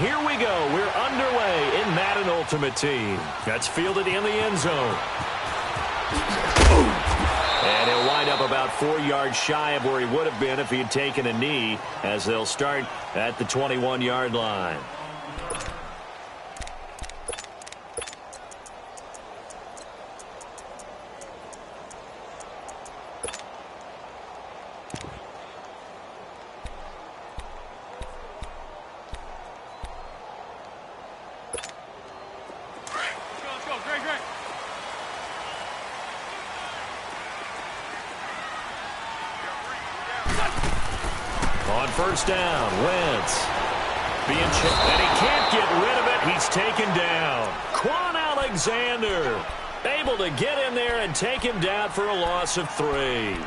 here we go. We're underway in Madden Ultimate Team. That's fielded in the end zone. And he'll wind up about 4 yards shy of where he would have been if he had taken a knee, as they'll start at the 21-yard line. On first down, Wentz. And he can't get rid of it. He's taken down. Quan Alexander able to get in there and take him down for a loss of 3.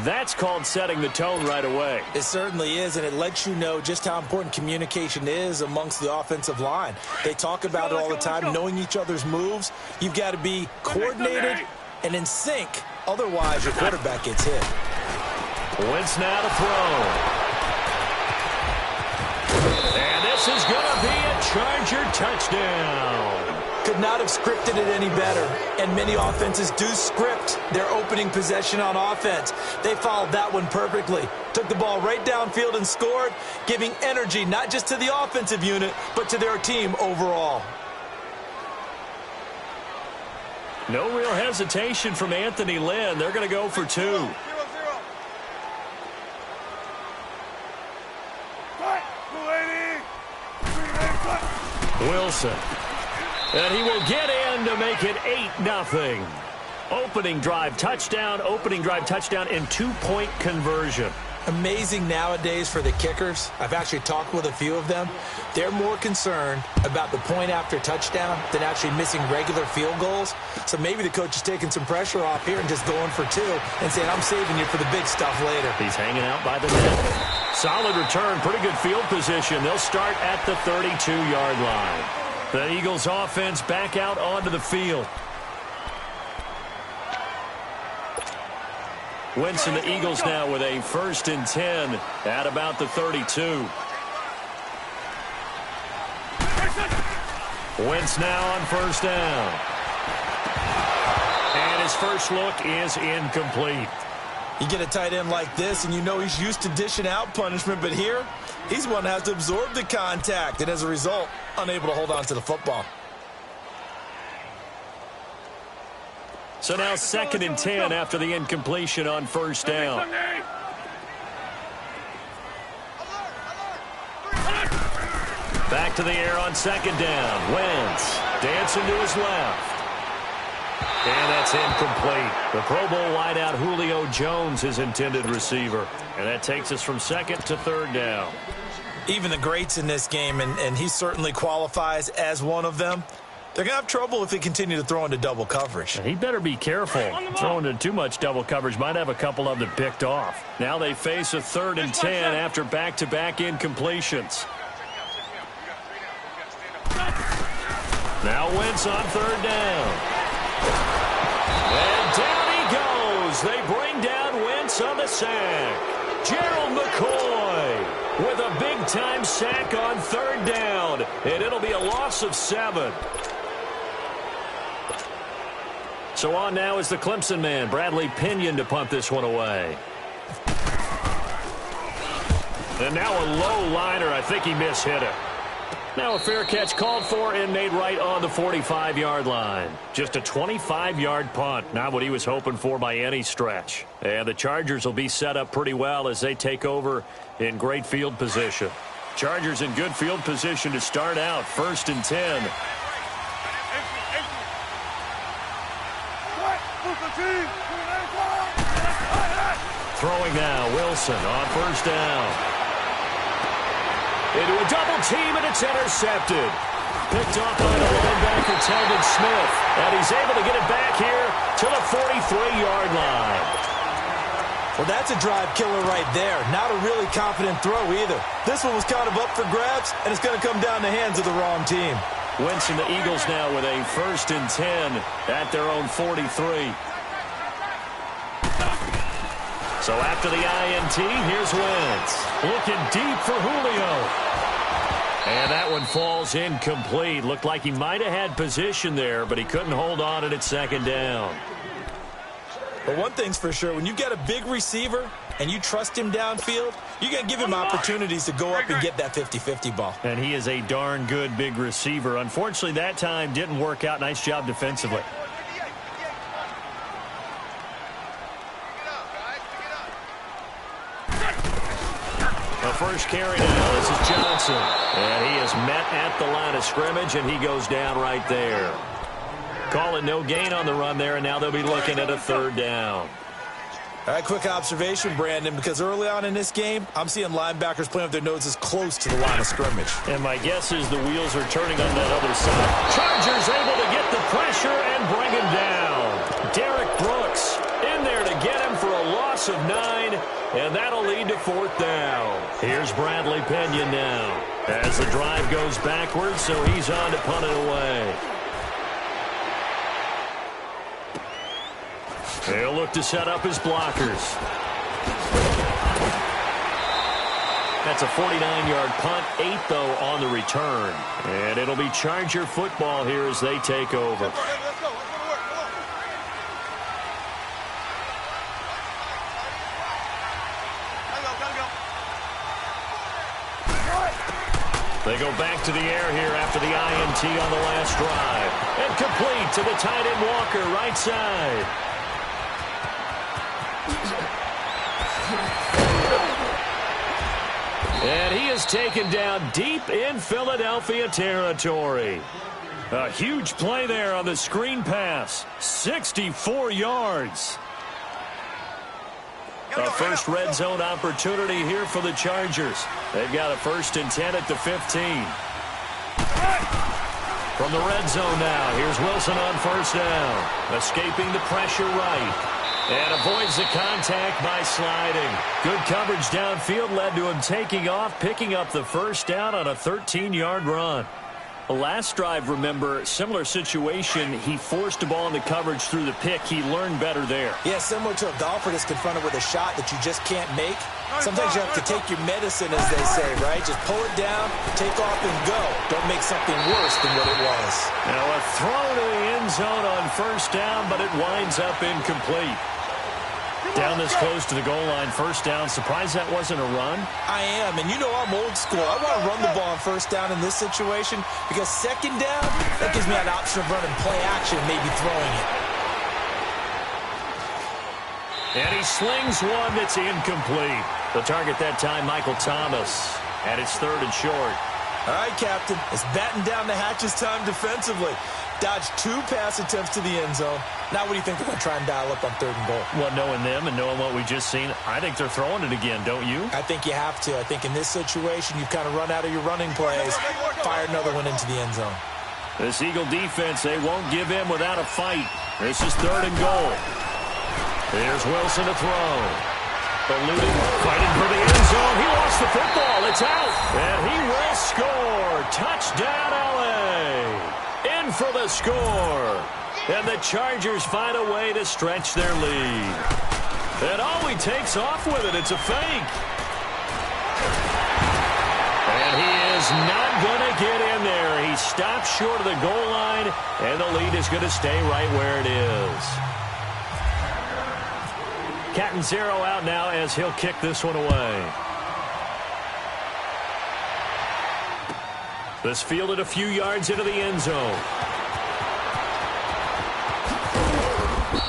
That's called setting the tone right away. It certainly is, and it lets you know just how important communication is amongst the offensive line. They talk about it all the time, knowing each other's moves. You've got to be coordinated and in sync. Otherwise, your quarterback gets hit. Wentz now to throw. And this is going to be a Charger touchdown. Could not have scripted it any better. And many offenses do script their opening possession on offense. They followed that one perfectly. Took the ball right downfield and scored, giving energy not just to the offensive unit, but to their team overall. No real hesitation from Anthony Lynn. They're going to go for 2. Wilson. And he will get in to make it 8-0. Opening drive touchdown in 2-point conversion. Amazing nowadays for the kickers. I've actually talked with a few of them. They're more concerned about the point after touchdown than actually missing regular field goals. So maybe the coach is taking some pressure off here and just going for 2 and saying, I'm saving you for the big stuff later. He's hanging out by the net. Solid return, pretty good field position. They'll start at the 32-yard line. The Eagles offense back out onto the field. Wentz and the Eagles now with a 1st and 10 at about the 32. Wentz now on first down. And his first look is incomplete. You get a tight end like this, and you know he's used to dishing out punishment, but here, he's one that has to absorb the contact, and as a result, unable to hold on to the football. So now 2nd and 10 after the incompletion on first down. Back to the air on 2nd down. Wentz dancing to his left. And that's incomplete. The Pro Bowl wideout Julio Jones, his intended receiver. And that takes us from 2nd to 3rd down. Even the greats in this game, and he certainly qualifies as one of them, they're going to have trouble if they continue to throw into double coverage. He better be careful. Throwing into too much double coverage might have a couple of them picked off. Now they face a 3rd and 10 after back-to-back incompletions. Now Wentz on 3rd down. And down he goes. They bring down Wentz on the sack. Gerald McCoy with a big-time sack on 3rd down. And it'll be a loss of 7. So on now is the Clemson man, Bradley Pinion, to punt this one away. And now a low liner. I think he mishit it. Now a fair catch called for and made right on the 45-yard line. Just a 25-yard punt. Not what he was hoping for by any stretch. And the Chargers will be set up pretty well as they take over in great field position. Chargers in good field position to start out. 1st and 10. Throwing now, Wilson on first down. Into a double team, and it's intercepted. Picked off by the linebacker, Telvin Smith. And he's able to get it back here to the 43-yard line. Well, that's a drive killer right there. Not a really confident throw either. This one was kind of up for grabs, and it's going to come down the hands of the wrong team. Wentz and the Eagles now with a 1st and 10 at their own 43. So after the INT, here's Wentz. Looking deep for Julio. And that one falls incomplete. Looked like he might have had position there, but he couldn't hold on at its second down. But one thing's for sure, when you get a big receiver and you trust him downfield, you're going to give him opportunities to go up and get that 50-50 ball. And he is a darn good big receiver. Unfortunately, that time didn't work out. Nice job defensively. The first carry now, this is Johnson. And he is met at the line of scrimmage, and he goes down right there. Call it no gain on the run there, and now they'll be looking at a third down. All right, quick observation, Brandon, because early on in this game, I'm seeing linebackers playing with their noses close to the line of scrimmage. And my guess is the wheels are turning on that other side. Chargers able to get the pressure and bring him down. Derek Brooks in there to get him for a loss of 9, and that'll lead to fourth down. Here's Bradley Pinion now as the drive goes backwards, so he's on to punt it away. They'll look to set up his blockers. That's a 49-yard punt, 8 though on the return. And it'll be Charger football here as they take over. They go back to the air here after the INT on the last drive. And complete to the tight end Walker, right side. And he is taken down deep in Philadelphia territory. A huge play there on the screen pass. 64 yards. A first red zone opportunity here for the Chargers. They've got a 1st and 10 at the 15. From the red zone now, here's Wilson on first down. Escaping the pressure right. And avoids the contact by sliding. Good coverage downfield led to him taking off, picking up the first down on a 13-yard run. Last drive, remember, similar situation. He forced the ball into coverage through the pick. He learned better there. Yeah, similar to a golfer that's confronted with a shot that you just can't make. Sometimes you have to take your medicine, as they say, right? Just pull it down, take off, and go. Don't make something worse than what it was. Now a throw to the end zone on first down, but it winds up incomplete. Down this close to the goal line, first down. Surprised that wasn't a run? I am, and you know I'm old school. I want to run the ball on first down in this situation because second down, that gives me an option of running play action, maybe throwing it. And he slings one that's incomplete. The target that time, Michael Thomas. And it's 3rd and short. All right, Captain. It's batten down the hatches time defensively. Dodged 2 pass attempts to the end zone. Now what do you think they're going to try and dial up on 3rd and goal? Well, knowing them and knowing what we just seen, I think they're throwing it again, don't you? I think you have to. I think in this situation, you've kind of run out of your running plays. Fire another one into the end zone. This Eagle defense, they won't give in without a fight. This is 3rd and goal. Here's Wilson to throw. Eluding, fighting for the end zone. He lost the football. It's out. And he will score. Touchdown, L.A. In for the score. And the Chargers find a way to stretch their lead. And oh, he takes off with it. It's a fake. And he is not going to get in there. He stops short of the goal line, and the lead is going to stay right where it is. Catanzaro out now as he'll kick this one away. This fielded a few yards into the end zone.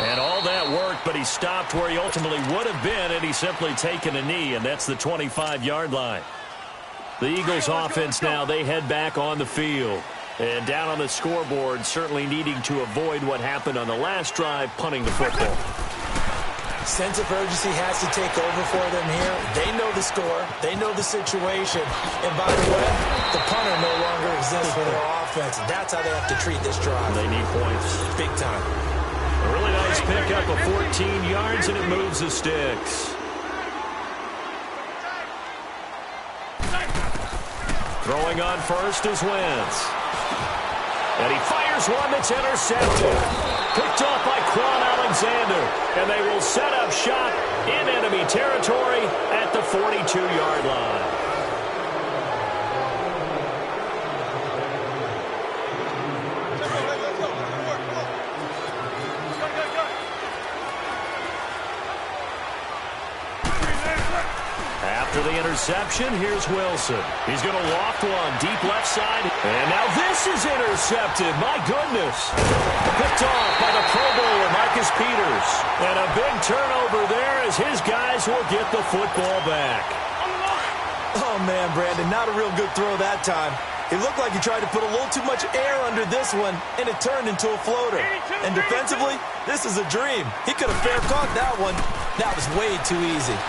And all that worked, but he stopped where he ultimately would have been, and he's simply taken a knee, and that's the 25-yard line. The Eagles offense now, they head back on the field. And down on the scoreboard, certainly needing to avoid what happened on the last drive, punting the football. Sense of urgency has to take over for them here. They know the score. They know the situation. And by the way, the punter no longer exists for their offense. That's how they have to treat this drive. They need points. Big time. A really nice pickup of 14 yards, and it moves the sticks. Throwing on first is Wentz. And he fires one that's intercepted. Picked off by Quan Alexander. And they will set up shop in enemy territory at the 42-yard line. interception. Here's Wilson. He's going to loft one deep left side. And now this is intercepted. My goodness. Picked off by the Pro Bowler, Marcus Peters. And a big turnover there as his guys will get the football back. Oh, man, Brandon, not a real good throw that time. It looked like he tried to put a little too much air under this one, and it turned into a floater. And defensively, this is a dream. He could have fair caught that one. That was way too easy.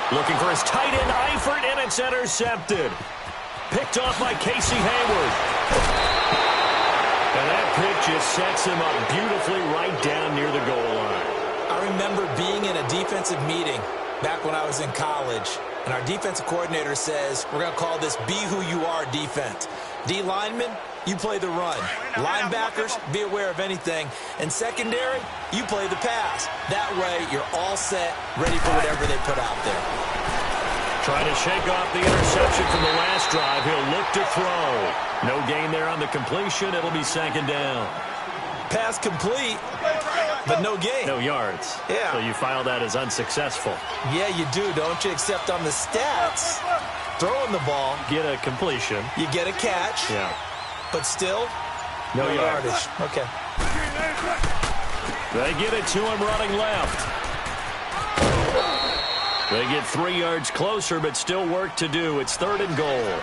Looking for his tight end, Eifert, and it's intercepted. Picked off by Casey Hayward. And that pick just sets him up beautifully right down near the goal line. I remember being in a defensive meeting back when I was in college, and our defensive coordinator says, we're going to call this Be Who You Are defense. D linemen, you play the run. Linebackers, be aware of anything. And secondary, you play the pass. That way, you're all set, ready for whatever they put out there. Trying to shake off the interception from the last drive. He'll look to throw. No gain there on the completion. It'll be second down. Pass complete, but no gain. No yards. Yeah. So you file that as unsuccessful. Yeah, you do, don't you? Except on the stats. Throwing the ball. Get a completion. You get a catch. Yeah. But still, no yardage. Okay. They get it to him running left. They get 3 yards closer, but still work to do. It's 3rd and goal.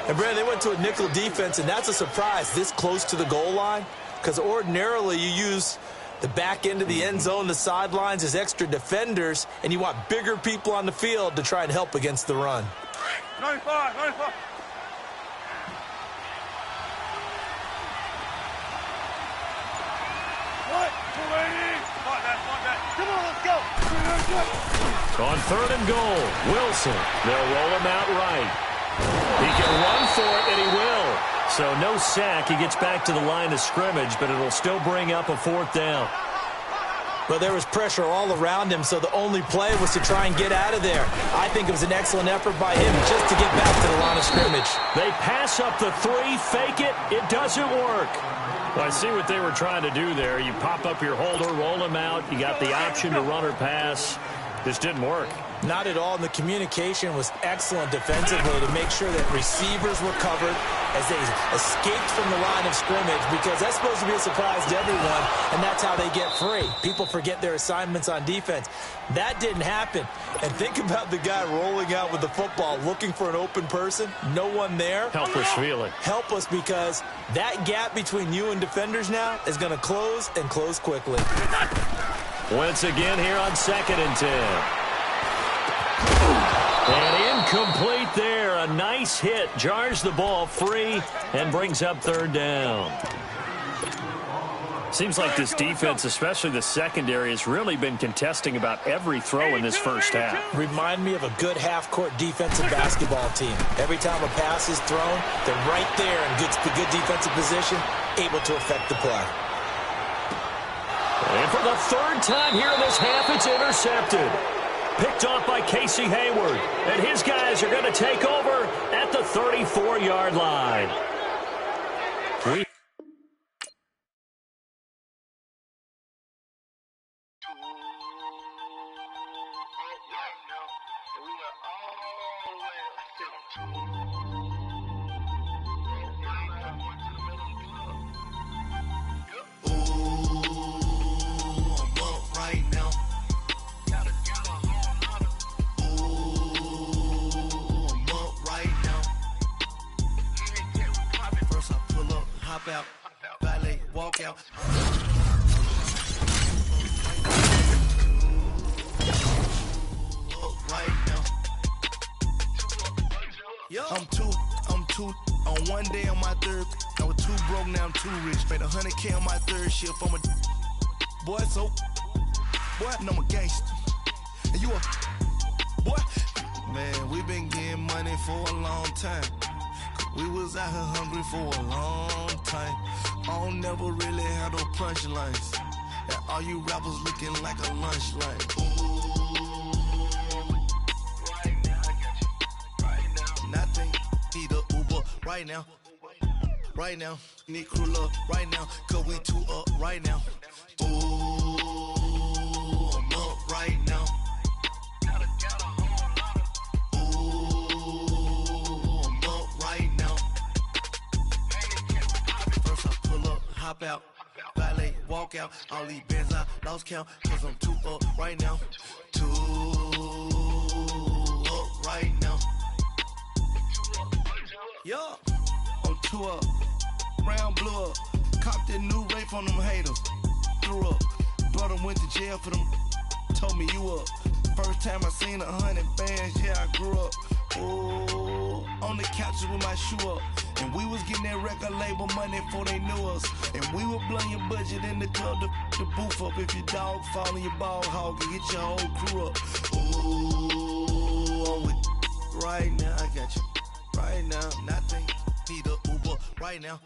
And, Brandon, they went to a nickel defense, and that's a surprise this close to the goal line. Because ordinarily you use the back end of the end zone, the sidelines as extra defenders, and you want bigger people on the field to try and help against the run. 95, 95. Come on, let's go. On 3rd and goal, Wilson. They'll roll him out right. He can run for it, and he will. So no sack. He gets back to the line of scrimmage, but it'll still bring up a 4th down. Well, there was pressure all around him, so the only play was to try and get out of there. I think it was an excellent effort by him just to get back to the line of scrimmage. They pass up the 3, fake it. It doesn't work. Well, I see what they were trying to do there. You pop up your holder, roll him out. You got the option to run or pass. This didn't work. Not at all, and the communication was excellent defensively to make sure that receivers were covered as they escaped from the line of scrimmage, because that's supposed to be a surprise to everyone, and that's how they get free. People forget their assignments on defense. That didn't happen. And think about the guy rolling out with the football, looking for an open person, no one there. Helpless feeling. Helpless, because that gap between you and defenders now is going to close, and close quickly. Once again here on 2nd and 10. And incomplete there. A nice hit. Jars the ball free and brings up 3rd down. Seems like this defense, especially the secondary, has really been contesting about every throw in this first half. Remind me of a good half-court defensive basketball team. Every time a pass is thrown, they're right there in good defensive position, able to affect the play. And for the 3rd time here in this half, it's intercepted. Picked off by Casey Hayward. And his guys are going to take over at the 34-yard line. Out, valet, walk out. Right now. I'm two on one day on my 3rd. I was 2 broke, now I'm 2 rich. Made 100K on my 3rd shift. I'm a boy, so boy, and I'm a gangster. And you a boy. Man, we been getting money for a long time. We was out here hungry for a long time. I don't never really have no punchlines. And all you rappers looking like a lunch line. Ooh, right now, I got you. Right now. Nothing, need a Uber right now. Right now, need crew love right now. Cause we 2 up right now. Ooh, I'm up right now. hop out, valet, walk out. All these bands I lost count, cause I'm too up right now. Too up right now. Yeah, I'm too up. Round blew up. Copped that new rape on them haters. Threw up. Brother went to jail for them. Told me you up. First time I seen 100 bands, yeah, I grew up. Ooh, on the couches with my shoe up. And we was getting that record label money before they knew us. And we were blowing your budget in the club to boof up. If your dog fall in your ball hog and get your whole crew up. Ooh, I'm with right now, I got you. Right now, nothing. Need a Uber right now.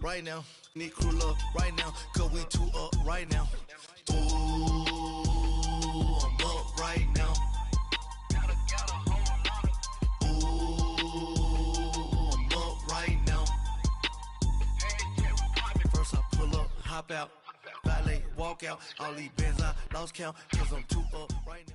Right now, need crew love right now. Cause we too up right now. Ooh, I'm up right now. Hop out, valet, walk out. All these bands I lost count, cause I'm too up right now.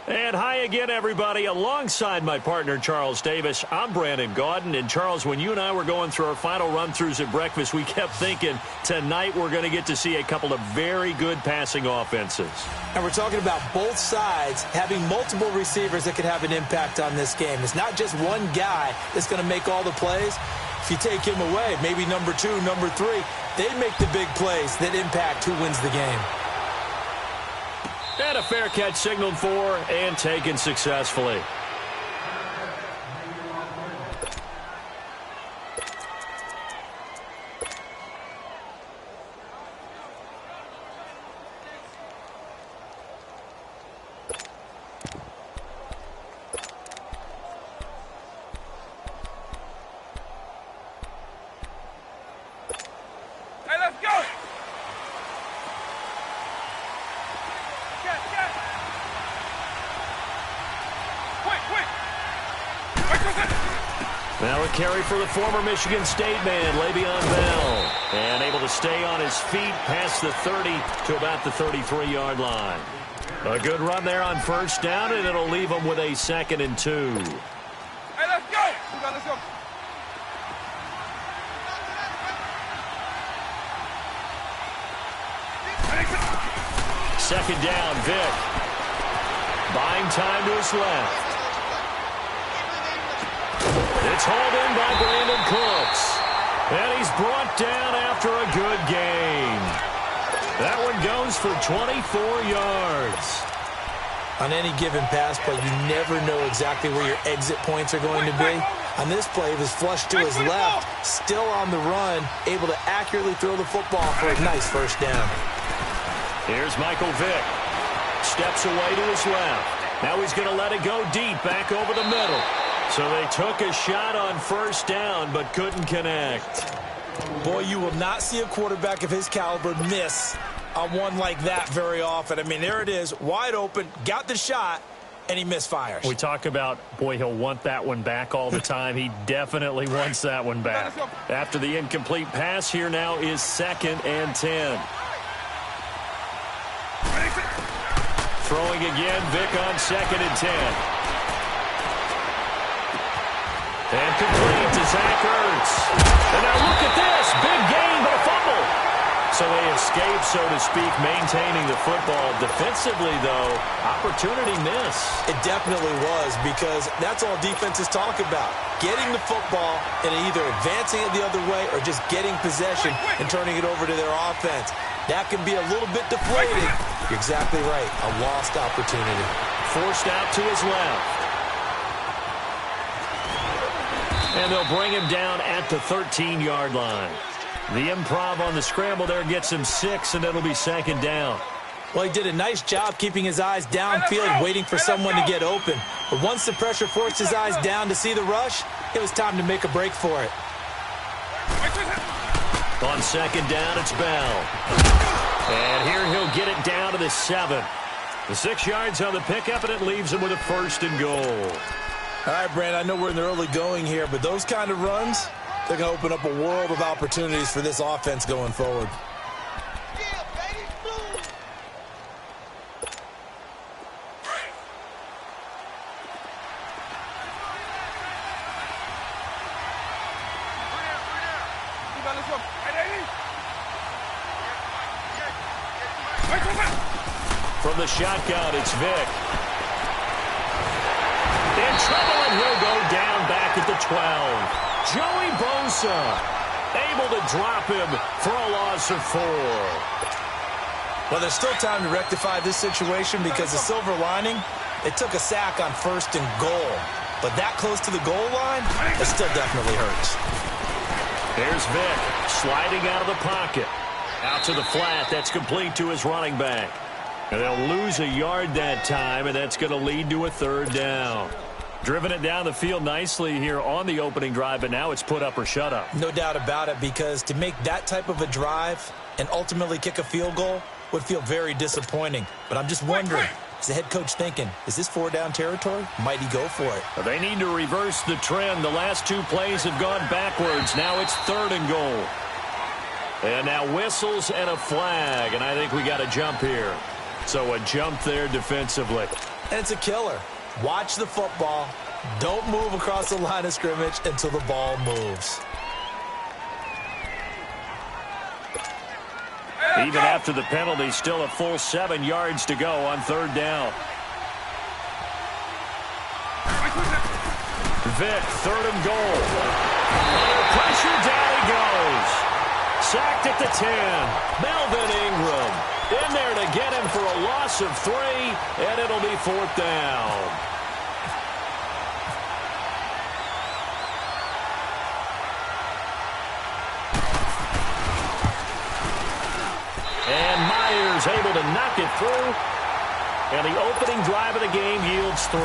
And hi again, everybody. Alongside my partner, Charles Davis, I'm Brandon Gaudin. And, Charles, when you and I were going through our final run-throughs at breakfast, we kept thinking tonight we're going to get to see a couple of very good passing offenses. And we're talking about both sides having multiple receivers that could have an impact on this game. It's not just one guy that's going to make all the plays. If you take him away, maybe number 2, number 3, they make the big plays that impact who wins the game. And a fair catch signaled for and taken successfully. Now a carry for the former Michigan State man, Le'Veon Bell. And able to stay on his feet past the 30 to about the 33-yard line. A good run there on first down, and it'll leave him with a 2nd and 2. Hey, let's go! Let's go. Second down, Vick. Buying time to his left. It's hauled in by Brandon Cooks. And he's brought down after a good gain. That one goes for 24 yards. On any given pass play, you never know exactly where your exit points are going to be. On this play, it was flushed to his left, still on the run, able to accurately throw the football for a nice first down. Here's Michael Vick. Steps away to his left. Now he's going to let it go deep back over the middle. So they took a shot on first down but couldn't connect. Boy, you will not see a quarterback of his caliber miss on one like that very often. I mean, there it is, wide open, got the shot, and he misfires. We talk about, boy, he'll want that one back all the time. He definitely wants that one back. After the incomplete pass, here now is 2nd and 10. Throwing again, Vick on 2nd and 10. And complete to Zach Ertz. And now look at this. Big gain, but a fumble. So they escape, so to speak, maintaining the football. Defensively, though, opportunity miss. It definitely was, because that's all defenses talk about. Getting the football and either advancing it the other way or just getting possession and turning it over to their offense. That can be a little bit deflating. You're exactly right. A lost opportunity. Forced out to his left. And they'll bring him down at the 13-yard line. The improv on the scramble there gets him 6, and it'll be 2nd down. Well, he did a nice job keeping his eyes downfield, waiting for someone to get open. But once the pressure forced his eyes down to see the rush, it was time to make a break for it. On 2nd down, it's Bell. And here he'll get it down to the 7. The 6 yards on the pickup, and it leaves him with a 1st and goal. All right, Brand, I know we're in the early going here, but those kind of runs, they're going to open up a world of opportunities for this offense going forward. From the shotgun, it's Vick. In trouble, and he'll go down back at the 12. Joey Bosa able to drop him for a loss of 4. Well, there's still time to rectify this situation because the silver lining, they took a sack on 1st and goal. But that close to the goal line, it still definitely hurts. Here's Vick sliding out of the pocket. Out to the flat. That's complete to his running back. And they'll lose a yard that time, and that's going to lead to a 3rd down. Driven it down the field nicely here on the opening drive, but now it's put up or shut up. No doubt about it, because to make that type of a drive and ultimately kick a field goal would feel very disappointing. But I'm just wondering, is the head coach thinking, is this 4-down territory? Might he go for it? They need to reverse the trend. The last 2 plays have gone backwards. Now it's 3rd and goal. And now whistles and a flag, and I think we got a jump here. So a jump there defensively. And it's a killer. Watch the football. Don't move across the line of scrimmage until the ball moves. Even after the penalty, still a full 7 yards to go on 3rd down. Vick, 3rd and goal. Under pressure, down he goes. Sacked at the 10. Melvin Ingram in there to get him for a loss of 3, and it'll be 4th down. And Myers able to knock it through, and the opening drive of the game yields 3.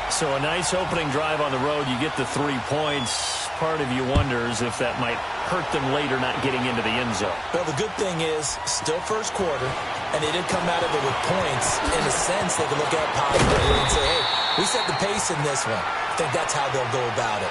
So a nice opening drive on the road. You get the 3 points. Part of you wonders if that might hurt them later not getting into the end zone. Well, the good thing is, still first quarter, and they did come out of it with points. In a sense, they can look at positively and say, hey, we set the pace in this one. I think that's how they'll go about it.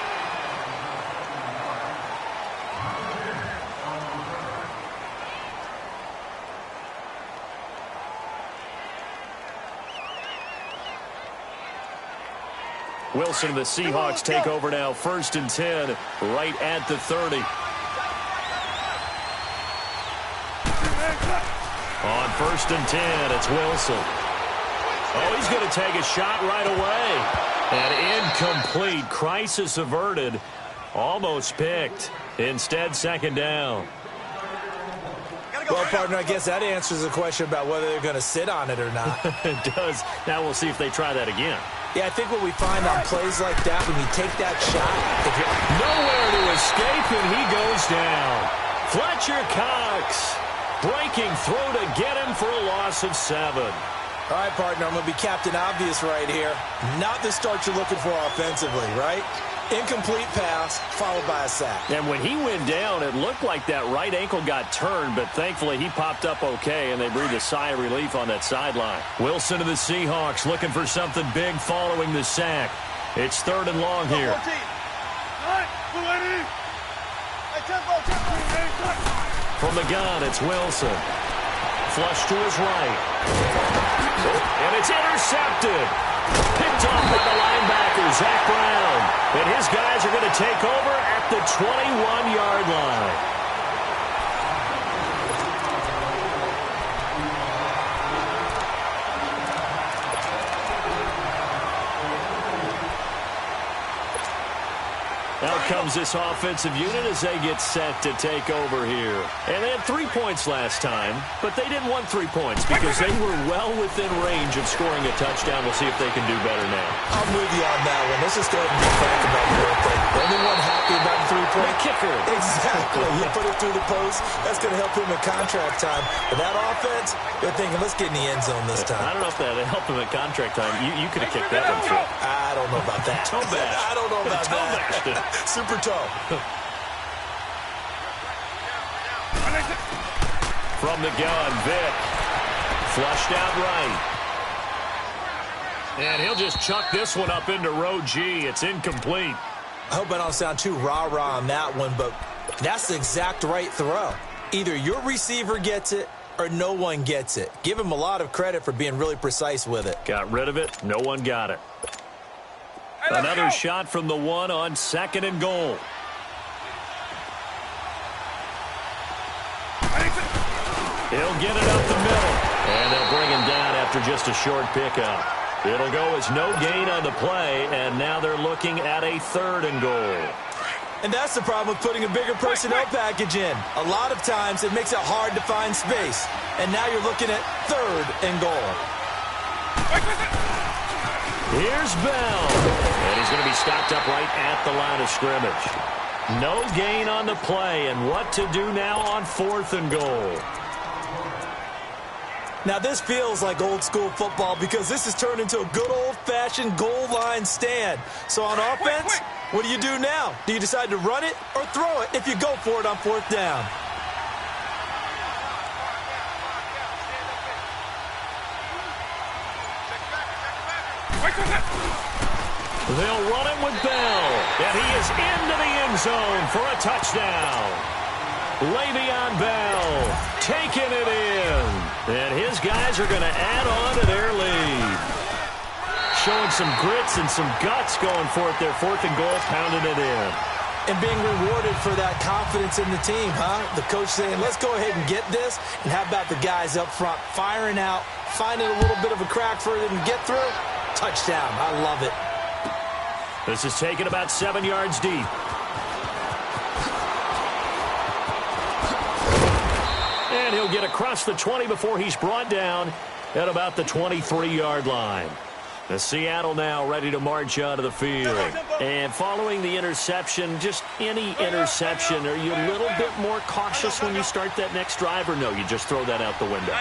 Wilson and the Seahawks take over now. 1st and 10, right at the 30. On 1st and 10, it's Wilson. Oh, he's going to take a shot right away. And incomplete. Crisis averted. Almost picked. Instead, 2nd down. Well, partner, I guess that answers the question about whether they're going to sit on it or not. It does. Now we'll see if they try that again. Yeah, I think what we find on plays like that, when you take that shot, if you're nowhere to escape, and he goes down. Fletcher Cox breaking through to get him for a loss of 7. All right, partner, I'm going to be Captain Obvious right here. Not the start you're looking for offensively, right? Incomplete pass, followed by a sack. And when he went down, it looked like that right ankle got turned, but thankfully he popped up okay, and they breathed a sigh of relief on that sideline. Wilson to the Seahawks looking for something big following the sack. It's 3rd and long here. From the gun, it's Wilson. Flush to his right. And it's intercepted. Picked off by the linebacker, Zach Brown. And his guys are going to take over at the 21-yard line. Out comes this offensive unit as they get set to take over here. And they had 3 points last time, but they didn't want 3 points because they were well within range of scoring a touchdown. We'll see if they can do better now. I'm with you on that one. Let's just go ahead and be frank about the whole thing. Anyone happy about the 3-point? The kicker. Exactly. You put it through the post, that's going to help him in contract time. But that offense, they're thinking, let's get in the end zone this time. I don't know if that helped him in contract time. You could have kicked that one through. I don't know about that. Toe bash. I don't know about that. Super toe. From the gun, Vick. Flushed out right. And he'll just chuck this one up into row G. It's incomplete. I hope I don't sound too rah-rah on that one, but that's the exact right throw. Either your receiver gets it or no one gets it. Give him a lot of credit for being really precise with it. Got rid of it. No one got it. Another shot from the 1 on 2nd and goal. He'll get it up the middle. And they'll bring him down after just a short pickup. It'll go as no gain on the play, and now they're looking at a 3rd and goal. And that's the problem with putting a bigger personnel package in. A lot of times it makes it hard to find space. And now you're looking at 3rd and goal. Here's Bell. And he's going to be stopped up right at the line of scrimmage. No gain on the play, and what to do now on 4th and goal. Now this feels like old school football because this has turned into a good old-fashioned goal line stand. So on offense, what do you do now? Do you decide to run it or throw it if you go for it on 4th down? They'll run it with Bell, and he is into the end zone for a touchdown. Le'Veon Bell taking it in, and his guys are going to add on to their lead. Showing some grits and some guts going for it. Their 4th and goal, pounding it in. And being rewarded for that confidence in the team, huh? The coach saying, let's go ahead and get this. And how about the guys up front firing out, finding a little bit of a crack for them to get through? Touchdown. I love it. This is taken about 7 yards deep. And he'll get across the 20 before he's brought down at about the 23-yard line. The Seattle now ready to march onto the field. And following the interception, just any interception, are you a little bit more cautious when you start that next drive, or no, you just throw that out the window?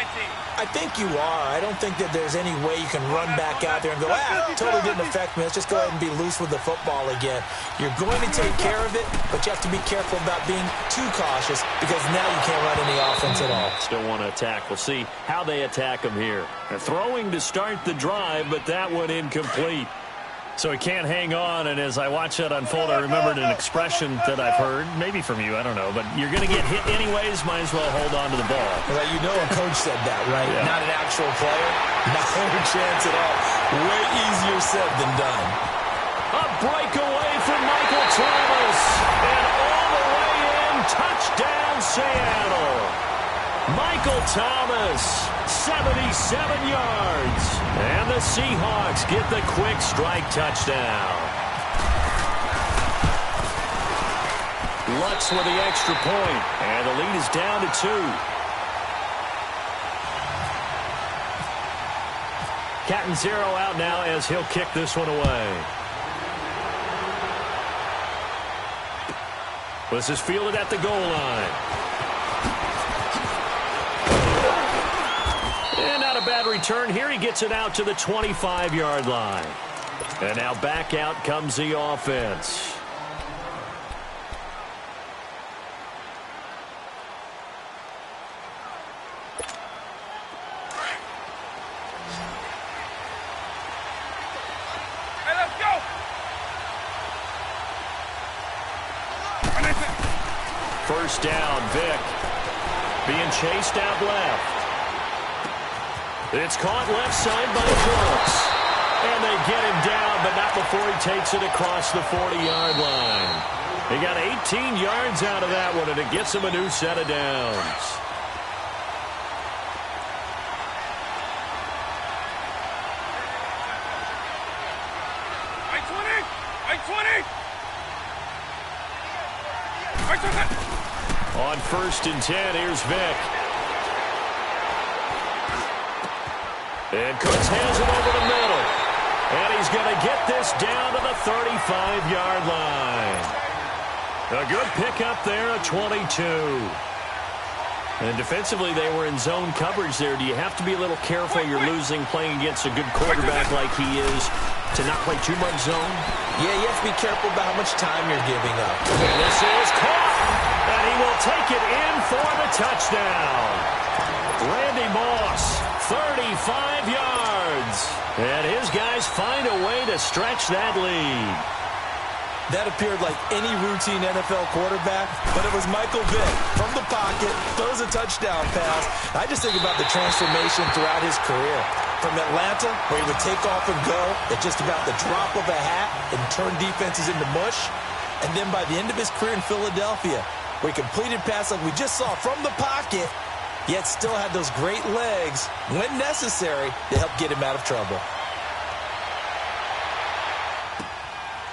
I think you are. I don't think that there's any way you can run back out there and go, totally didn't affect me. Let's just go ahead and be loose with the football again. You're going to take care of it, but you have to be careful about being too cautious because now you can't run any offense at all. Still want to attack. We'll see how they attack him here. They're throwing to start the drive, but that one incomplete. So he can't hang on, and as I watch that unfold, I remembered an expression that I've heard, maybe from you, I don't know, but you're going to get hit anyways, might as well hold on to the ball. Well, you know a coach said that, right? Yeah. Not an actual player. Not a chance at all. Way easier said than done. A breakaway from Michael Thomas, and all the way in, touchdown Seattle. Michael Thomas, 77 yards. And the Seahawks get the quick strike touchdown. Lutz with the extra point, and the lead is down to 2. Catanzaro out now as he'll kick this one away. This is fielded at the goal line. And not a bad return here. He gets it out to the 25-yard line. And now back out comes the offense. Hey, let's go! First down, Vick. Being chased out left. It's caught left side by Brooks. And they get him down, but not before he takes it across the 40-yard line. He got 18 yards out of that one, and it gets him a new set of downs. On 1st and 10, here's Vick. And Cooks has it over the middle. And he's going to get this down to the 35-yard line. A good pickup there, a 22. And defensively, they were in zone coverage there. Do you have to be a little careful? You're losing playing against a good quarterback like he is to not play too much zone? Yeah, you have to be careful about how much time you're giving up. And this is caught. And he will take it in for the touchdown. Randy Moss, 35 yards. And his guys find a way to stretch that lead. That appeared like any routine NFL quarterback, but it was Michael Vick from the pocket, throws a touchdown pass. I just think about the transformation throughout his career. From Atlanta, where he would take off and go at just about the drop of a hat and turn defenses into mush. And then by the end of his career in Philadelphia, where he completed pass like we just saw from the pocket, yet still had those great legs, when necessary, to help get him out of trouble.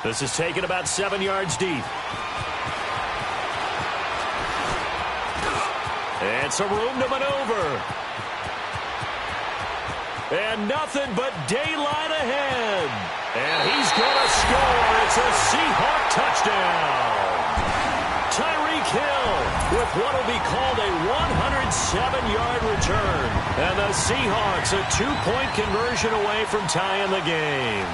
This is taken about 7 yards deep. And some room to maneuver. And nothing but daylight ahead. And he's going to score. It's a Seahawk touchdown. Tyreek Hill with what will be called a 107-yard return. And the Seahawks a 2-point conversion away from tying the game.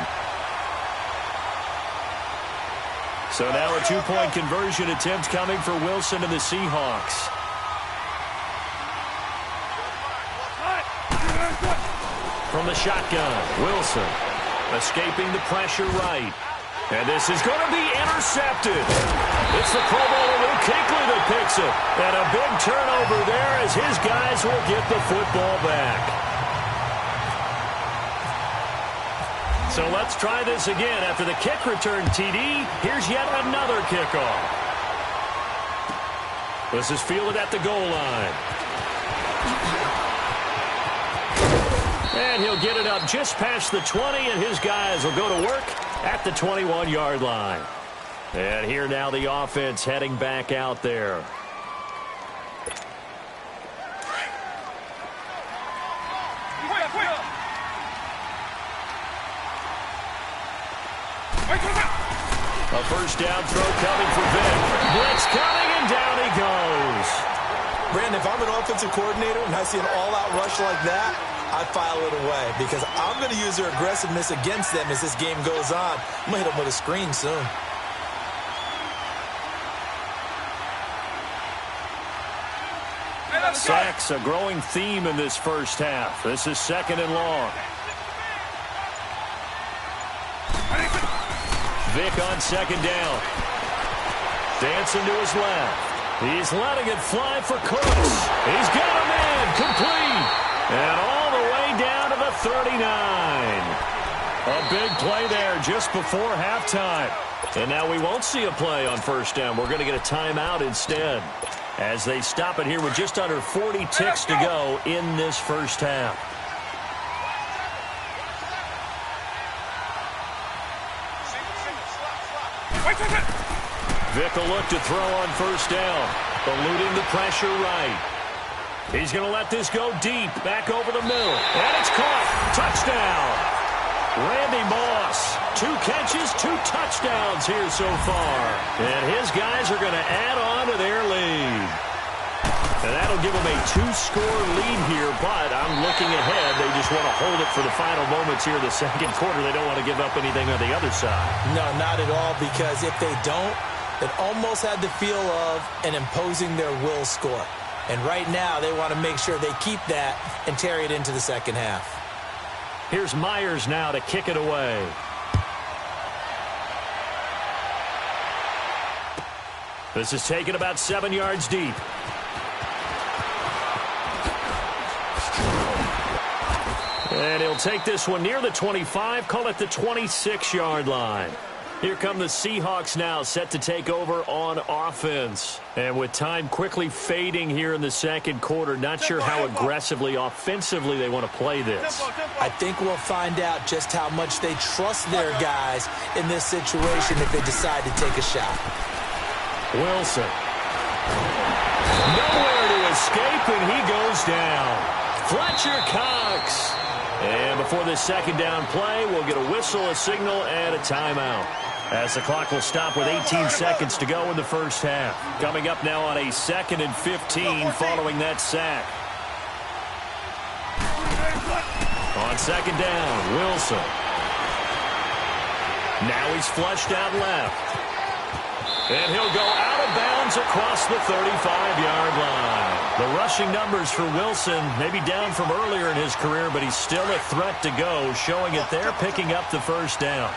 So now a 2-point conversion attempt coming for Wilson and the Seahawks. From the shotgun, Wilson escaping the pressure right. And this is going to be intercepted. It's the Pro Bowler Luke Kuechly that picks it. And a big turnover there as his guys will get the football back. So let's try this again. After the kick return TD, here's yet another kickoff. This is fielded at the goal line. And he'll get it up just past the 20, and his guys will go to work at the 21-yard line. And here now the offense heading back out there. A first down throw coming for Vic. Blitz coming, and down he goes. Brandon, if I'm an offensive coordinator and I see an all-out rush like that, I file it away because I'm going to use their aggressiveness against them as this game goes on. I'm going to hit them with a screen soon. Sacks a growing theme in this first half. This is 2nd and long. Vic on 2nd down. Dancing to his left. He's letting it fly for Cooks. He's got a man complete. And all the way down to the 39. A big play there just before halftime. And now we won't see a play on first down. We're going to get a timeout instead as they stop it here with just under 40 ticks to go in this first half. Vic will look to throw on first down, eluding the pressure right. He's going to let this go deep, back over the middle, and it's caught. Touchdown. Randy Moss, 2 catches, 2 touchdowns here so far. And his guys are going to add on to their lead. And that'll give them a 2-score lead here, but I'm looking ahead. They just want to hold it for the final moments here in the second quarter. They don't want to give up anything on the other side. No, not at all, because if they don't, it almost had the feel of an imposing their will score. And right now, they want to make sure they keep that and carry it into the second half. Here's Myers now to kick it away. This is taken about 7 yards deep. And he'll take this one near the 25, call it the 26-yard line. Here come the Seahawks now, set to take over on offense. And with time quickly fading here in the second quarter, not sure how aggressively, offensively they want to play this. I think we'll find out just how much they trust their guys in this situation if they decide to take a shot. Wilson. Nowhere to escape, and he goes down. Fletcher Cox. And before this second down play, we'll get a whistle, a signal, and a timeout, as the clock will stop with 18 seconds to go in the first half. Coming up now on a 2nd and 15 following that sack. On second down, Wilson. Now he's flushed out left. And he'll go out of bounds across the 35-yard line. The rushing numbers for Wilson maybe down from earlier in his career, but he's still a threat to go, showing it there, picking up the first down.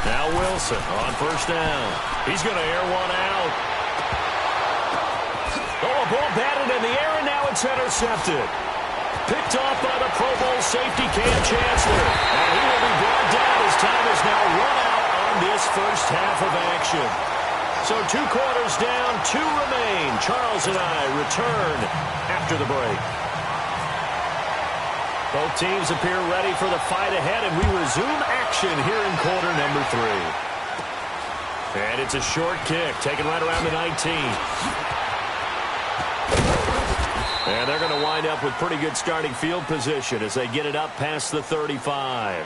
Now Wilson on first down. He's going to air one out. Oh, a ball batted in the air, and now it's intercepted. Picked off by the Pro Bowl safety Cam Chancellor. And he will be brought down as time is now run out on this first half of action. So 2 quarters down, 2 remain. Charles and I return after the break. Both teams appear ready for the fight ahead, and we resume action here in quarter number 3. And it's a short kick, taken right around the 19. And they're going to wind up with pretty good starting field position as they get it up past the 35.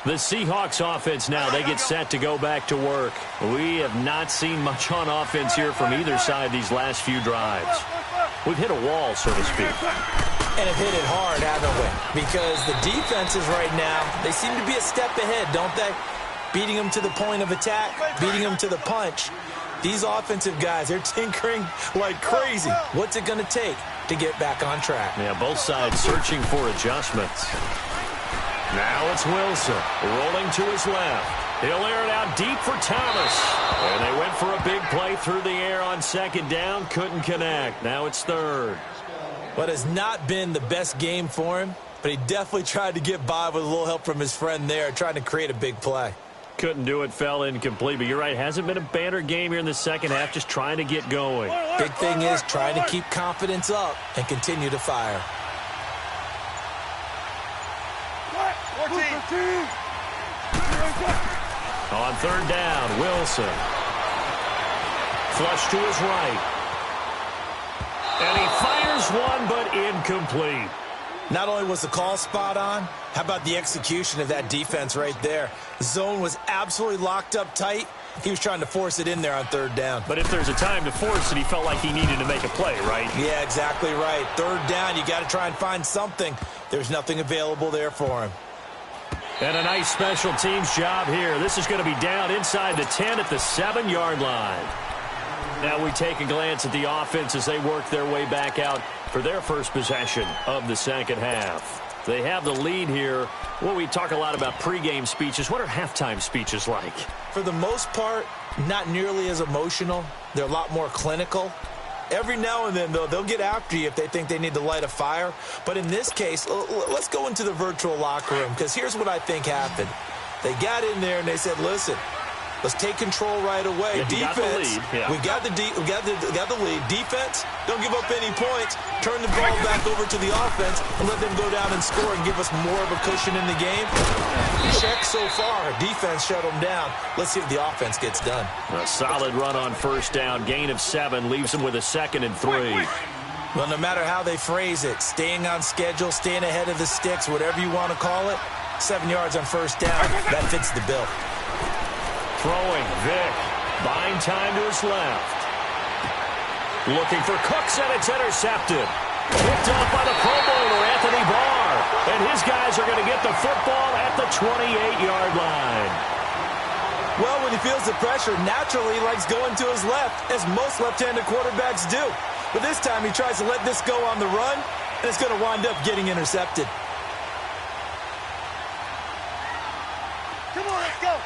The Seahawks offense now, they get set to go back to work. We have not seen much on offense here from either side these last few drives. We've hit a wall, so to speak. And have hit it hard, haven't we? Because the defenses right now, they seem to be a step ahead, don't they? Beating them to the point of attack, beating them to the punch. These offensive guys, they're tinkering like crazy. What's it going to take to get back on track? Yeah, both sides searching for adjustments. Now it's Wilson rolling to his left. He'll air it out deep for Thomas. And they went for a big play through the air on second down. Couldn't connect. Now it's third. What has not been the best game for him, but he definitely tried to get by with a little help from his friend there, trying to create a big play. Couldn't do it, fell incomplete. But you're right, hasn't been a banner game here in the second half, just trying to get going. Big thing is trying to keep confidence up and continue to fire. 14. On third down, Wilson. Flush to his right. And he fires one, but incomplete. Not only was the call spot on, how about the execution of that defense right there? The zone was absolutely locked up tight. He was trying to force it in there on third down. But if there's a time to force it, he felt like he needed to make a play, right? Yeah, exactly right. Third down, you got to try and find something. There's nothing available there for him. And a nice special teams job here. This is going to be down inside the 10 at the 7-yard line. Now we take a glance at the offense as they work their way back out for their first possession of the second half. They have the lead here. Well, we talk a lot about pregame speeches. What are halftime speeches like? For the most part, not nearly as emotional. They're a lot more clinical. Every now and then, though, they'll get after you if they think they need to light a fire. But in this case, let's go into the virtual locker room, because here's what I think happened. They got in there and they said, listen, let's take control right away. Yeah, defense, we got the lead. Defense, don't give up any points. Turn the ball back over to the offense and let them go down and score and give us more of a cushion in the game. Check so far. Defense shut them down. Let's see if the offense gets done. A solid run on first down. Gain of 7 leaves them with a 2nd and 3. Well, no matter how they phrase it, staying on schedule, staying ahead of the sticks, whatever you want to call it, 7 yards on first down, that fits the bill. Throwing, Vick, buying time to his left. Looking for Cooks, and it's intercepted. Picked off by the Pro Bowler, Anthony Barr. And his guys are going to get the football at the 28-yard line. Well, when he feels the pressure, naturally he likes going to his left, as most left-handed quarterbacks do. But this time he tries to let this go on the run, and it's going to wind up getting intercepted. Come on, let's go.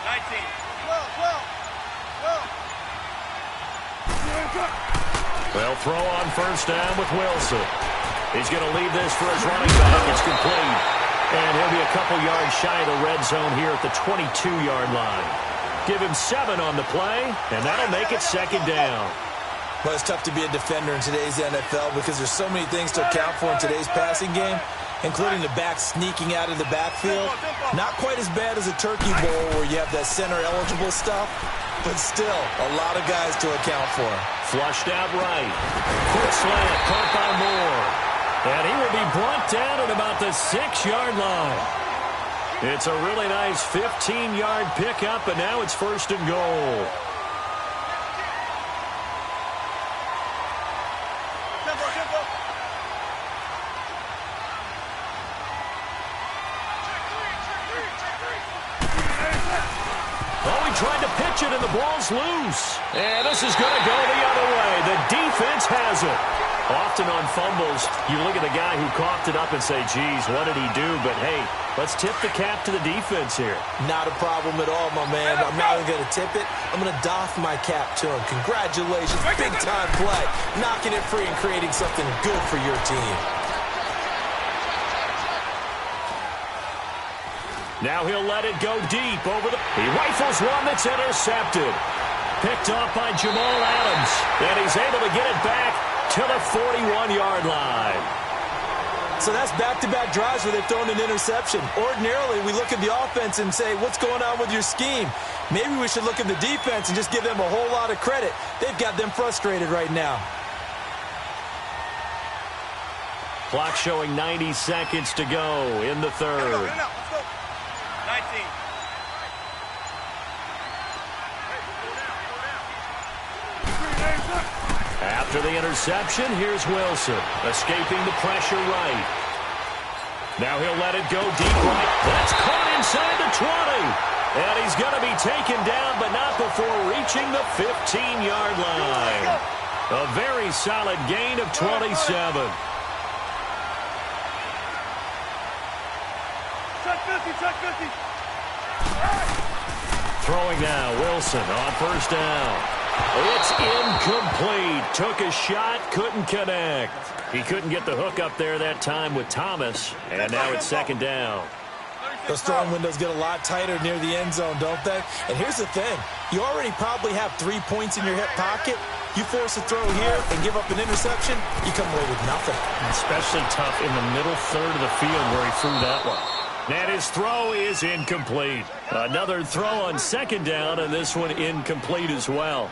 19. 12. Well, throw on first down with Wilson. He's going to leave this for his running back. It's complete. And he'll be a couple yards shy of the red zone here at the 22-yard line. Give him 7 on the play, and that'll make it 2nd down. Well, it's tough to be a defender in today's NFL because there's so many things to account for in today's passing game, including the back sneaking out of the backfield. Not quite as bad as a turkey bowl where you have that center-eligible stuff, but still a lot of guys to account for. Flushed out right. Quick slant, caught by Moore. And he will be brought down at about the 6-yard line. It's a really nice 15-yard pickup, and now it's 1st and goal. Tempo. Oh, he tried to pitch it, and the ball's loose. And this is going to go the other way. The defense has it. Often on fumbles, you look at the guy who coughed it up and say, geez, what did he do? But, hey, let's tip the cap to the defense here. Not a problem at all, my man. I'm not even going to tip it. I'm going to doff my cap to him. Congratulations. Big-time play. Knocking it free and creating something good for your team. Now he'll let it go deep over the... He rifles one that's intercepted. Picked off by Jamal Adams. And he's able to get it back to the 41-yard line. So that's back-to-back drives where they've thrown an interception. Ordinarily, we look at the offense and say, what's going on with your scheme? Maybe we should look at the defense and just give them a whole lot of credit. They've got them frustrated right now. Clock showing 90 seconds to go in the third. Let's go. 19. After the interception, here's Wilson, escaping the pressure right. Now he'll let it go deep right. That's caught inside the 20. And he's going to be taken down, but not before reaching the 15-yard line. A very solid gain of 27. Check 50, check 50. Throwing now, Wilson on first down. It's incomplete. Took a shot, couldn't connect. He couldn't get the hook up there that time with Thomas, and now it's second down. Those throwing windows get a lot tighter near the end zone, don't they? And here's the thing. You already probably have 3 points in your hip pocket. You force a throw here and give up an interception, you come away with nothing. Especially tough in the middle third of the field where he threw that one. And his throw is incomplete. Another throw on second down, and this one incomplete as well.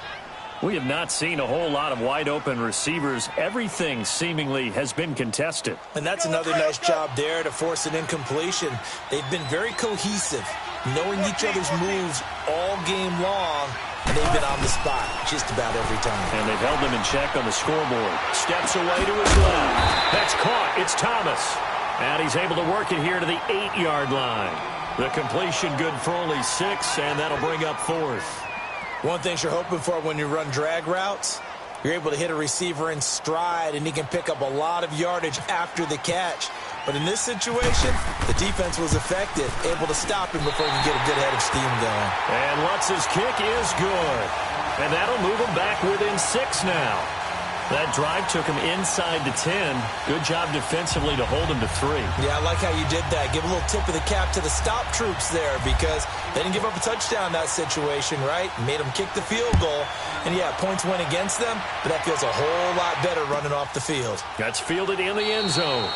We have not seen a whole lot of wide-open receivers. Everything seemingly has been contested. And that's another nice job there to force an incompletion. They've been very cohesive, knowing each other's moves all game long, and they've been on the spot just about every time. And they've held them in check on the scoreboard. Steps away to his left. That's caught. It's Thomas. And he's able to work it here to the 8-yard line. The completion good for only 6, and that'll bring up fourth. One thing you're hoping for when you run drag routes, you're able to hit a receiver in stride, and he can pick up a lot of yardage after the catch. But in this situation, the defense was effective, able to stop him before he could get a good head of steam going. And Lutz's kick is good. And that'll move him back within 6 now. That drive took him inside the 10. Good job defensively to hold him to 3. Yeah, I like how you did that. Give a little tip of the cap to the stop troops there because they didn't give up a touchdown in that situation, right? Made them kick the field goal. And, yeah, points went against them, but that feels a whole lot better running off the field. That's fielded in the end zone.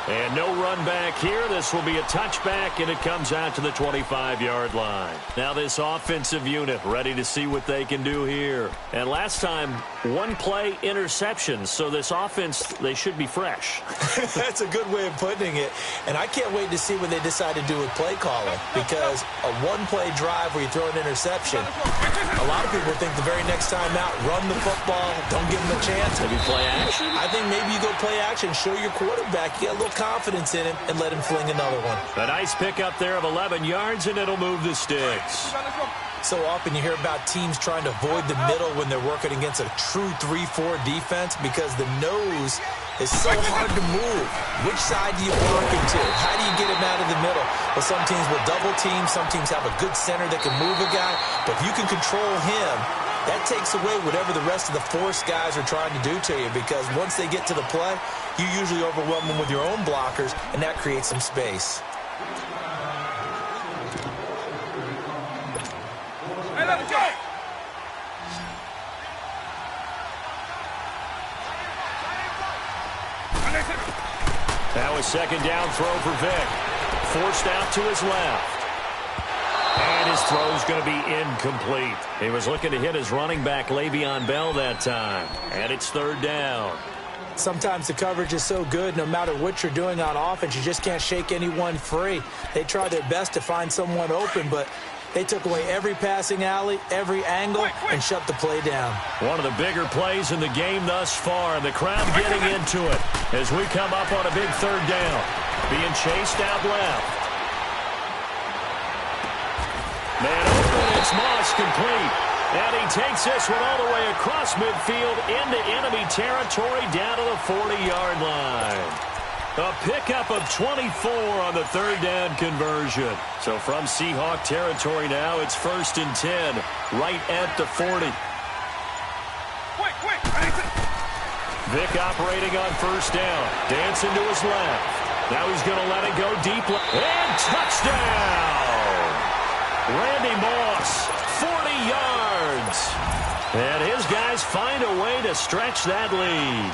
And no run back here. This will be a touchback, and it comes out to the 25-yard line. Now this offensive unit ready to see what they can do here. And last time, 1-play interceptions. So this offense, they should be fresh. That's a good way of putting it. And I can't wait to see what they decide to do with play calling because a 1-play drive where you throw an interception, a lot of people think the very next time out, run the football, don't give them a chance. Maybe play action? I think maybe you go play action, show your quarterback, you got a little confidence in him, and let him fling another one. A nice pickup there of 11 yards, and it'll move the sticks. So often you hear about teams trying to avoid the middle when they're working against a true 3-4 defense because the nose is so hard to move. Which side do you work into? How do you get him out of the middle? Well, some teams will double team. Some teams have a good center that can move a guy. But if you can control him, that takes away whatever the rest of the force guys are trying to do to you because once they get to the play, you usually overwhelm them with your own blockers, and that creates some space. Hey, let's go. Now a second down throw for Vic. Forced out to his left. And his throw's going to be incomplete. He was looking to hit his running back, Le'Veon Bell, that time. And it's third down. Sometimes the coverage is so good, no matter what you're doing on offense, you just can't shake anyone free. They try their best to find someone open, but they took away every passing alley, every angle, and shut the play down. One of the bigger plays in the game thus far, and the crowd getting into it as we come up on a big third down. Being chased out left. Man open, it's Moss complete. And he takes this one all the way across midfield into enemy territory down to the 40-yard line. A pickup of 24 on the third down conversion. So from Seahawk territory now, it's 1st and 10, right at the 40. Quick. Vic operating on first down. Dancing to his left. Now he's going to let it go deep. And touchdown! Randy Moss, 40 yards. And his guys find a way to stretch that lead.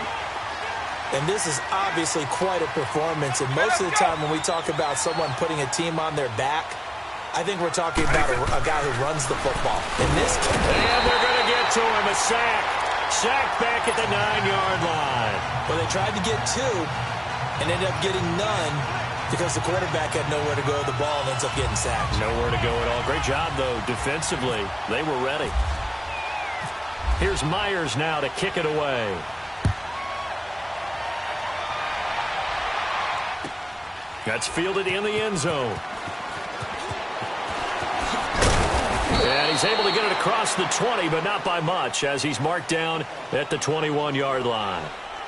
And this is obviously quite a performance. And most of the time when we talk about someone putting a team on their back, I think we're talking about a guy who runs the football. In this case, and they're going to get to him. A sack. Sack back at the 9-yard line. Well, they tried to get 2 and ended up getting none because the quarterback had nowhere to go with the ball and ends up getting sacked. Nowhere to go at all. Great job, though, defensively. They were ready. Here's Myers now to kick it away. That's fielded in the end zone. And he's able to get it across the 20, but not by much, as he's marked down at the 21-yard line.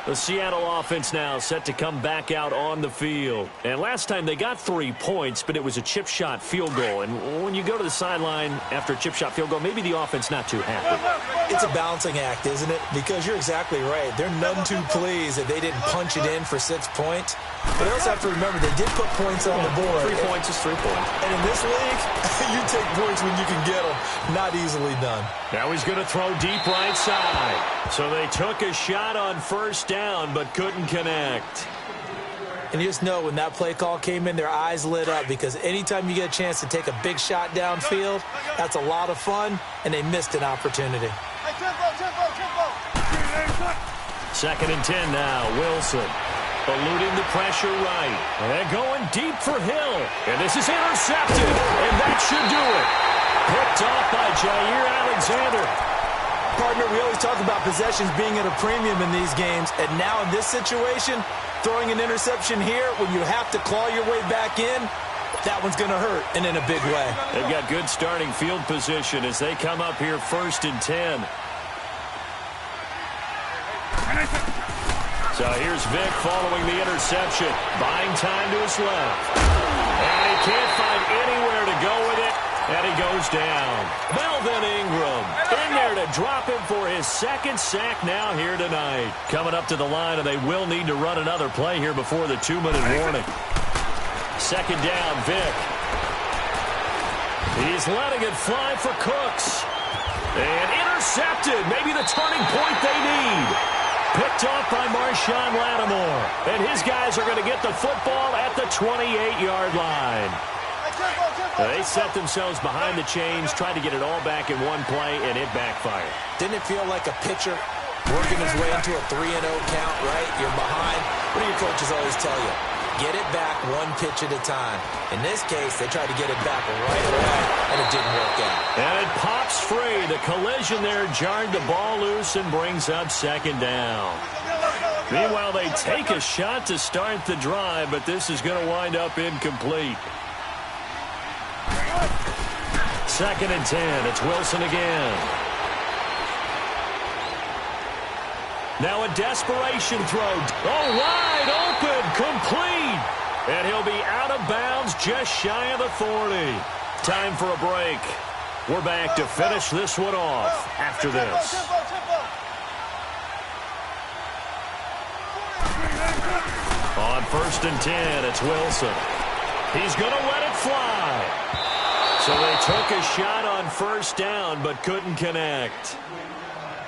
The Seattle offense now set to come back out on the field. And last time they got 3 points, but it was a chip shot field goal. And when you go to the sideline after a chip shot field goal, maybe the offense not too happy. It's a balancing act, isn't it? Because you're exactly right. They're none too pleased that they didn't punch it in for 6 points. But they also have to remember they did put points on the board. 3 points is 3 points. And in this league, you take points when you can get them. Not easily done. Now he's going to throw deep right side. So they took a shot on first down, but couldn't connect. And you just know when that play call came in, their eyes lit up, because anytime you get a chance to take a big shot downfield, that's a lot of fun, and they missed an opportunity. Hey, tempo. 2nd and 10 now. Wilson eluding the pressure right. And going deep for Hill. And this is intercepted. And that should do it. Picked off by Jair Alexander. Partner, we always talk about possessions being at a premium in these games. And now in this situation, throwing an interception here when you have to claw your way back in, that one's going to hurt, and in a big way. They've got good starting field position as they come up here 1st and 10. So here's Vick following the interception. Buying time to his left. And he can't find anywhere to go with it. And he goes down. Melvin Ingram in there to drop him for his 2nd sack now here tonight. Coming up to the line, and they will need to run another play here before the 2-minute warning. 2nd down, Vick. He's letting it fly for Cooks. And intercepted. Maybe the turning point they need. Picked off by Marshawn Lattimore. And his guys are going to get the football at the 28-yard line. They set themselves behind the chains, tried to get it all back in one play, and it backfired. Didn't it feel like a pitcher working his way into a 3-0 count, right? You're behind. What do your coaches always tell you? Get it back one pitch at a time. In this case, they tried to get it back right away, and it didn't work out. And it pops free. The collision there jarred the ball loose and brings up 2nd down. Meanwhile, they take a shot to start the drive, but this is going to wind up incomplete. 2nd and 10. It's Wilson again. Now a desperation throw. Oh, wide open. Complete. And he'll be out of bounds just shy of the 40. Time for a break. We're back to finish this one off after this. On 1st and 10, it's Wilson. He's going to let it fly. So they took a shot on first down, but couldn't connect.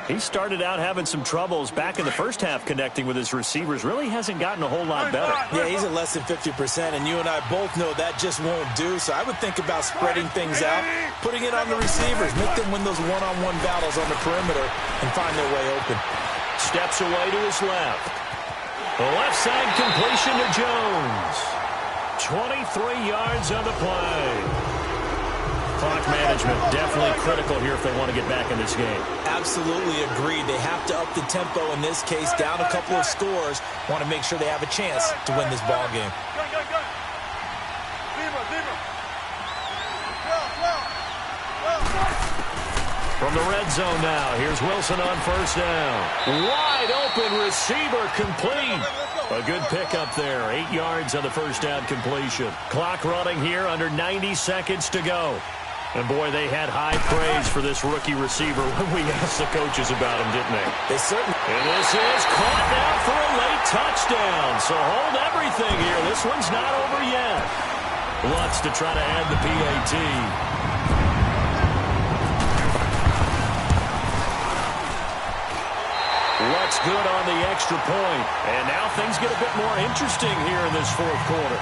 He started out having some troubles back in the first half connecting with his receivers. Really hasn't gotten a whole lot better. Yeah, he's at less than 50%, and you and I both know that just won't do. So I would think about spreading things out, putting it on the receivers, make them win those one-on-one battles on the perimeter and find their way open. Steps away to his left. The left side completion to Jones. 23 yards on the play. Clock management definitely critical here if they want to get back in this game. Absolutely agreed. They have to up the tempo in this case, down a couple of scores. Want to make sure they have a chance to win this ball game. From the red zone now, here's Wilson on first down. Wide open receiver complete. A good pickup there. 8 yards on the first down completion. Clock running here under 90 seconds to go. And, boy, they had high praise for this rookie receiver when we asked the coaches about him, didn't they? They certainly. And this is caught now for a late touchdown. So hold everything here. This one's not over yet. Lutz to try to add the PAT. Lutz good on the extra point. And now things get a bit more interesting here in this fourth quarter.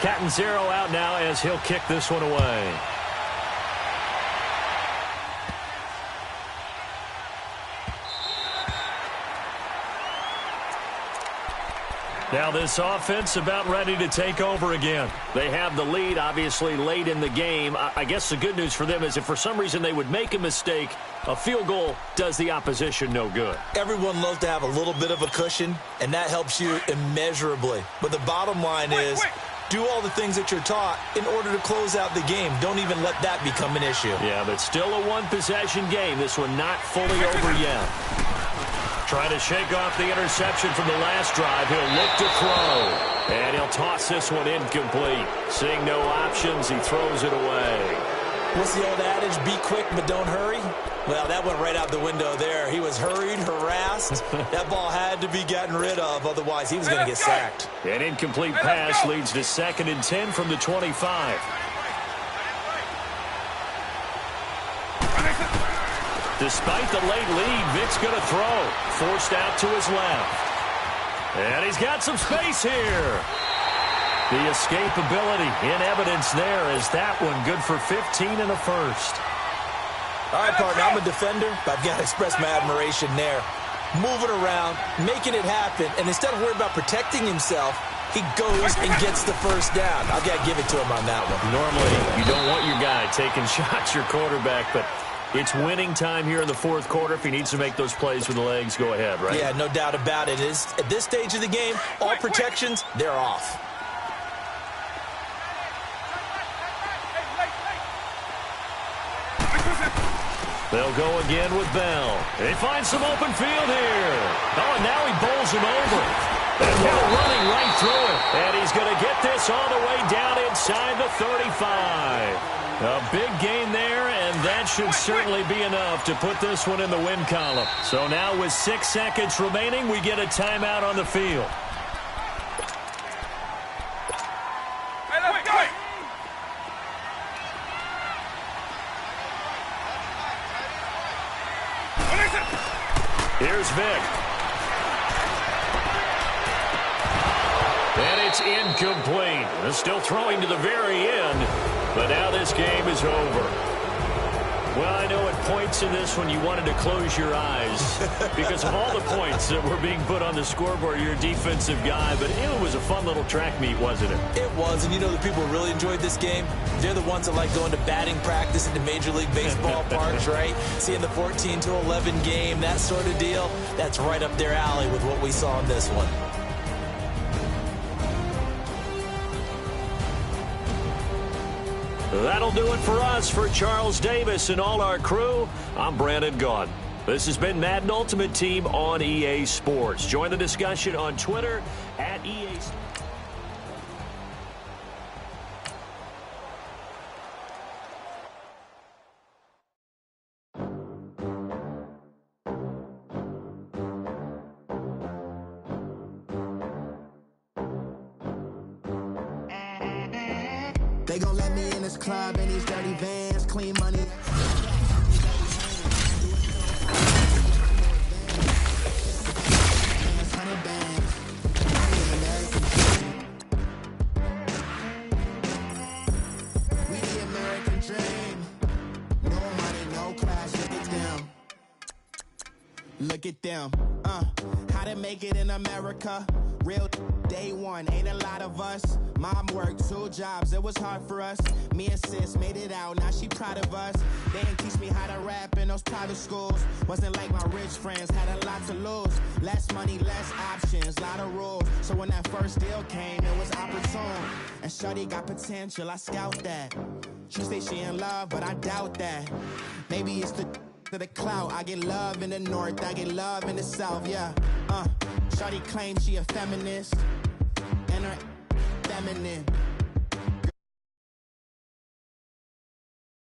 Catanzaro out now as he'll kick this one away. Now this offense about ready to take over again. They have the lead, obviously, late in the game. I guess the good news for them is if for some reason they would make a mistake, a field goal does the opposition no good. Everyone loves to have a little bit of a cushion, and that helps you immeasurably. But the bottom line is, do all the things that you're taught in order to close out the game. Don't even let that become an issue. Yeah, but still a one-possession game. This one not fully over yet. Trying to shake off the interception from the last drive. He'll look to throw. And he'll toss this one incomplete. Seeing no options, he throws it away. What's the old adage? Be quick, but don't hurry. Well, that went right out the window there. He was hurried, harassed. That ball had to be gotten rid of. Otherwise, he was going to get sacked. An incomplete pass leads to 2nd and 10 from the 25. Despite the late lead, Vic's going to throw. Forced out to his left. And he's got some space here. The escapability in evidence there as that one good for 15 and a first. All right, partner, I'm a defender, but I've got to express my admiration there. Moving around, making it happen, and instead of worrying about protecting himself, he goes and gets the first down. I've got to give it to him on that one. Normally, you don't want your guy taking shots, your quarterback, but it's winning time here in the fourth quarter. If he needs to make those plays with the legs, go ahead, right? Yeah, no doubt about it. At this stage of the game, all protections, they're off. They'll go again with Bell. They find some open field here. Oh, and now he bowls him over. And Bell running right through it. And he's going to get this all the way down inside the 35. A big gain there, and that should certainly be enough to put this one in the win column. So now with 6 seconds remaining, we get a timeout on the field. Here's Vic. And it's incomplete. They're still throwing to the very end, but now this game is over. Well, I know at points in this one you wanted to close your eyes because of all the points that were being put on the scoreboard. You're a defensive guy, but it was a fun little track meet, wasn't it? It was, and you know the people who really enjoyed this game? They're the ones that like going to batting practice at the Major League Baseball parks, right? Seeing the 14-11 game, that sort of deal, that's right up their alley with what we saw in this one. That'll do it for us. For Charles Davis and all our crew, I'm Brandon Gaudin. This has been Madden Ultimate Team on EA Sports. Join the discussion on Twitter at EA Sports. They gon' let me in this club in these dirty vans, clean money. We the American dream. No money, no class. Look at them. Look at them. How to make it in America? Real day one, ain't a lot of us. Mom worked 2 jobs, it was hard for us. Me and sis made it out, now she proud of us. They didn't teach me how to rap in those private schools. Wasn't like my rich friends, had a lot to lose. Less money, less options, lot of rules. So when that first deal came, it was opportune. And shorty got potential, I scout that. She say she in love, but I doubt that. Maybe it's the to the clout. I get love in the north, I get love in the south, yeah. Shawty claims she a feminist, and her feminine.